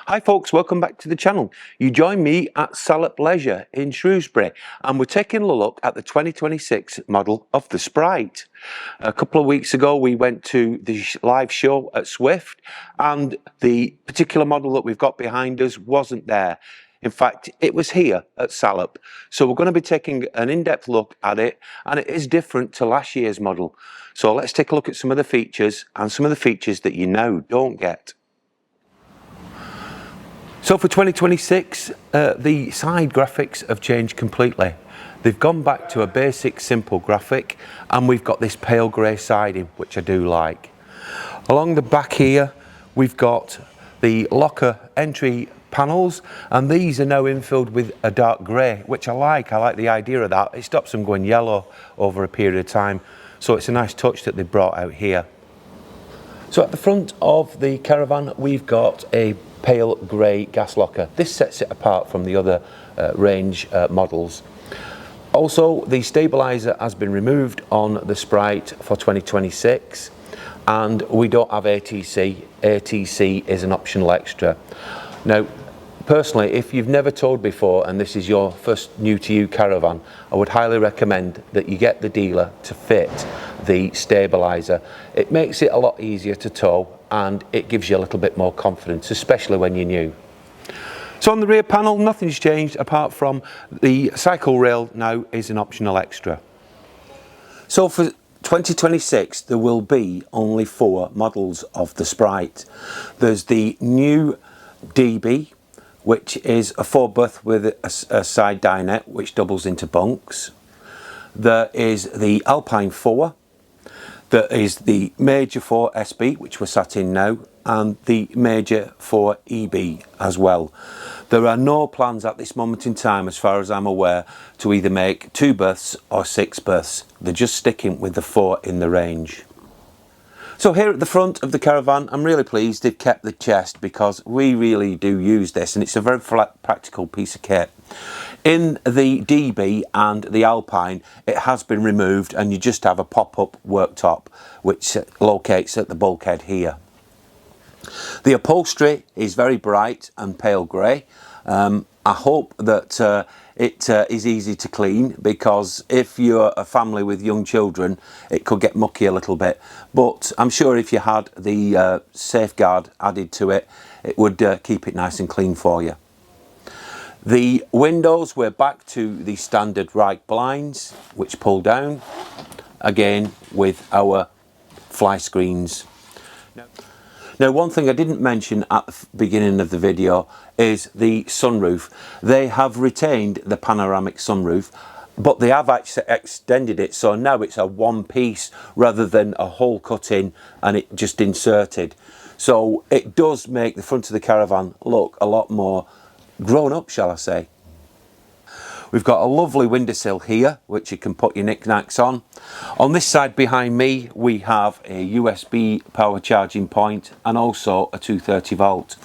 Hi folks, welcome back to the channel. You join me at Salop Leisure in Shrewsbury and we're taking a look at the 2026 model of the Sprite. A couple of weeks ago we went to the live show at Swift and the particular model that we've got behind us wasn't there. In fact, it was here at Salop. So we're going to be taking an in-depth look at it, and it is different to last year's model. So let's take a look at some of the features and some of the features that you now don't get. So for 2026, the side graphics have changed completely. They've gone back to a basic simple graphic, and we've got this pale grey siding, which I do like. Along the back here, we've got the locker entry panels, and these are now infilled with a dark grey, which I like. I like the idea of that. It stops them going yellow over a period of time. So it's a nice touch that they've brought out here. So at the front of the Caravan, we've got a pale grey gas locker. This sets it apart from the other range models. Also, the stabiliser has been removed on the Sprite for 2026, and we don't have ATC. ATC is an optional extra. Now, personally, if you've never towed before and this is your first new to you Caravan, I would highly recommend that you get the dealer to fit the stabiliser. It makes it a lot easier to tow and it gives you a little bit more confidence, especially when you're new. So on the rear panel, nothing's changed apart from the cycle rail now is an optional extra. So for 2026, there will be only 4 models of the Sprite. There's the new DB, which is a 4-berth with a side dinette which doubles into bunks. There is the Alpine 4. There is the Major 4 SB, which we're sat in now, and the Major 4 EB as well. There are no plans at this moment in time, as far as I'm aware, to either make 2 berths or 6 berths. They're just sticking with the 4 in the range. So here at the front of the Caravan, I'm really pleased they've kept the chest because we really do use this and it's a very practical piece of kit. In the DB and the Alpine, it has been removed and you just have a pop-up worktop which locates at the bulkhead here. The upholstery is very bright and pale grey. I hope that it is easy to clean, because if you're a family with young children it could get mucky a little bit, but I'm sure if you had the safeguard added to it, it would keep it nice and clean for you. The windows, we're back to the standard right blinds which pull down, again with our fly screens. Now, one thing I didn't mention at the beginning of the video is the sunroof. They have retained the panoramic sunroof, but they have actually extended it, so now it's a one piece rather than a hole cut in and it just inserted. So it does make the front of the Caravan look a lot more grown up, shall I say. We've got a lovely windowsill here which you can put your knickknacks on. On this side behind me we have a USB power charging point and also a 230 volt.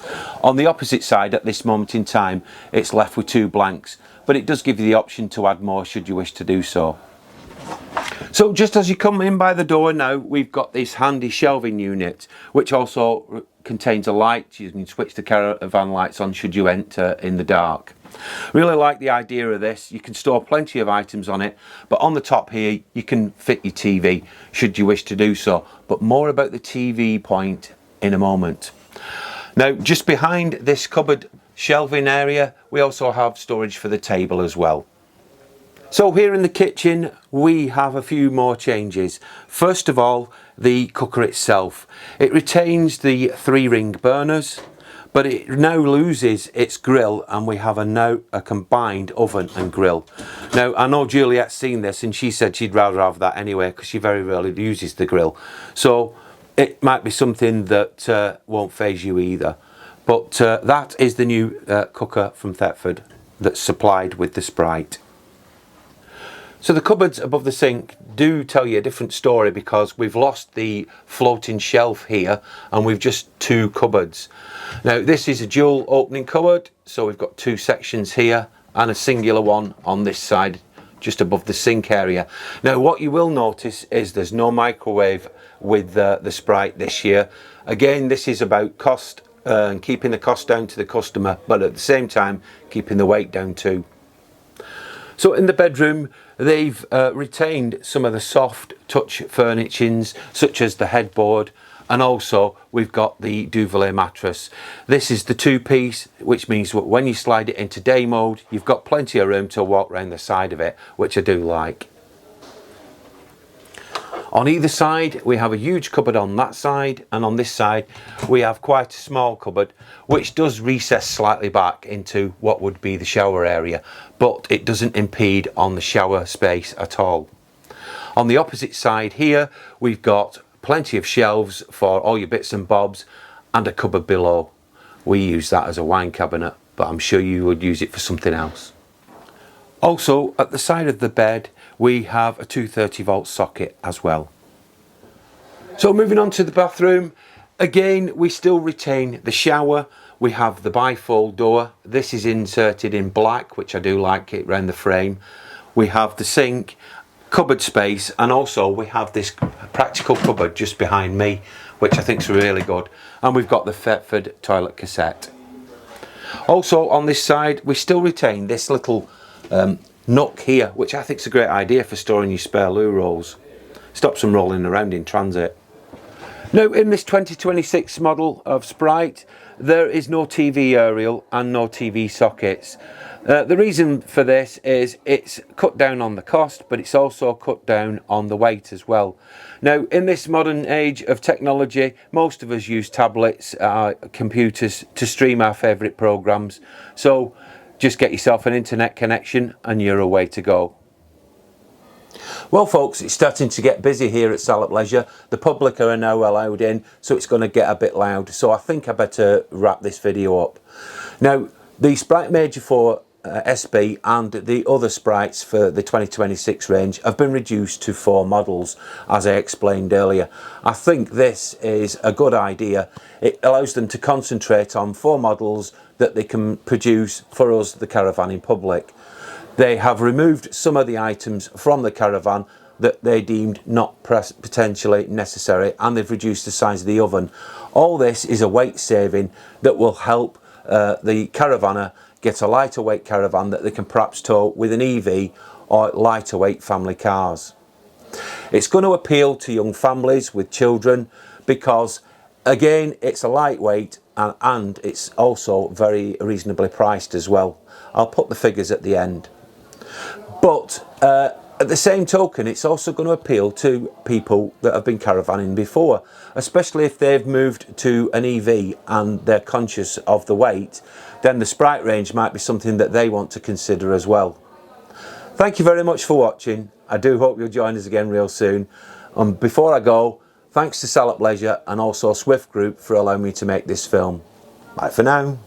On the opposite side at this moment in time it's left with 2 blanks, but it does give you the option to add more should you wish to do so. So just as you come in by the door now, we've got this handy shelving unit which also contains a light. You can switch the Caravan lights on should you enter in the dark. Really like the idea of this. You can store plenty of items on it, but on the top here you can fit your TV should you wish to do so, but more about the TV point in a moment. Now, just behind this cupboard shelving area we also have storage for the table as well. So here in the kitchen we have a few more changes. First of all, the cooker itself. It retains the 3-ring burners, but it now loses its grill and we have now a combined oven and grill. Now, I know Juliet's seen this and she said she'd rather have that anyway because she very rarely uses the grill. So it might be something that won't faze you either. But that is the new cooker from Thetford that's supplied with the Sprite. So the cupboards above the sink do tell you a different story because we've lost the floating shelf here and we've just 2 cupboards. Now this is a dual opening cupboard, so we've got 2 sections here and a singular one on this side just above the sink area. Now what you will notice is there's no microwave with the Sprite this year. Again, this is about cost and keeping the cost down to the customer, but at the same time keeping the weight down too. So in the bedroom, they've retained some of the soft touch furnishings such as the headboard, and also we've got the duvet mattress. This is the 2-piece, which means when you slide it into day mode, you've got plenty of room to walk around the side of it, which I do like. On either side, we have a huge cupboard on that side, and on this side, we have quite a small cupboard, which does recess slightly back into what would be the shower area, but it doesn't impede on the shower space at all. On the opposite side here, we've got plenty of shelves for all your bits and bobs, and a cupboard below. We use that as a wine cabinet, but I'm sure you would use it for something else. Also, at the side of the bed, we have a 230-volt socket as well. So moving on to the bathroom, again, we still retain the shower. We have the bifold door. This is inserted in black, which I do like it around the frame. We have the sink, cupboard space, and also we have this practical cupboard just behind me, which I think is really good. And we've got the Thetford toilet cassette. Also on this side, we still retain this little nook here, which I think is a great idea for storing your spare loo rolls. Stops them rolling around in transit. Now, in this 2026 model of Sprite, there is no TV aerial and no TV sockets. The reason for this is it's cut down on the cost, but it's also cut down on the weight as well. Now, in this modern age of technology, most of us use tablets, computers to stream our favourite programs. So just get yourself an internet connection and you're away to go. Well folks, it's starting to get busy here at Salop Leisure. The public are now allowed in, so it's going to get a bit loud. So I think I better wrap this video up. Now, the Sprite Major 4 SB and the other Sprites for the 2026 range have been reduced to 4 models, as I explained earlier. I think this is a good idea. It allows them to concentrate on 4 models that they can produce for us, the caravanning public. They have removed some of the items from the caravan that they deemed not potentially necessary, and they've reduced the size of the oven. All this is a weight saving that will help the caravanner get a lighter weight caravan that they can perhaps tow with an EV or lighter weight family cars. It's going to appeal to young families with children because, again, it's a lightweight and it's also very reasonably priced as well. I'll put the figures at the end. But at the same token, it's also going to appeal to people that have been caravanning before, especially if they've moved to an EV and they're conscious of the weight. Then the Sprite range might be something that they want to consider as well. Thank you very much for watching. I do hope you'll join us again real soon. Before I go, thanks to Salop Leisure and also Swift Group for allowing me to make this film. Bye for now.